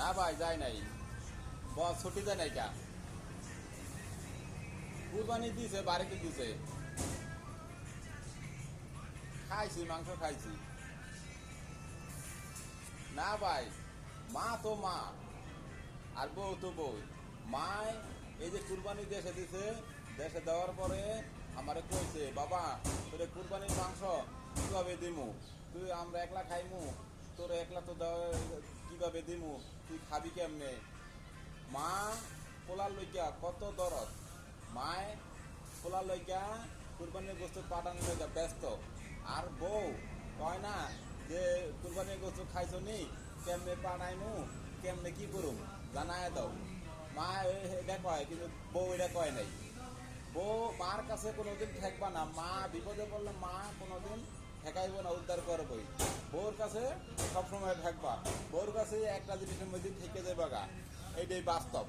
না ভাই যায় নাই, বস ছুটি যায় নাই কা, কুরবানি দিছে, বাড়িতে দিছে, খাইছি, মাংস খাইছি। না ভাই, মা তো মা আর বউ তো বউ। মায় এই যে কুরবানি দেশে দিছে, দেশে দেওয়ার পরে আমারে কইছে, বাবা তোরে কুরবানির মাংস কিভাবে দিমু, তুই আমরা একলা খাইমু, তোর একলা তো দেওয়া কিভাবে দিমু, তুই খাবি কেমনে। মা পোলার লইকা কত দরদ, মায় পোলার লইকা কুরবানির গোস্ত পাঠানোর লইকা ব্যস্ত। আর বউ কয় না যে কুরবানির গোস্ত খাইছো নি, কেমনে পাঠাইমু, কেমনে কি করুম জানায় দাও। মা এটা কয়, কিন্তু বউ এটা কয় নাই। বউ মার কাছে কোনোদিন ঠেকবা না, মা বিপদে পড়লে মা কোনোদিন ঠেকাইব না, উদ্ধার করবই। বউর কাছে সবসময় ঠেকবা, বউর কাছে একটা জিনিসের মধ্যে থেকে যাবে গা, এইটাই বাস্তব।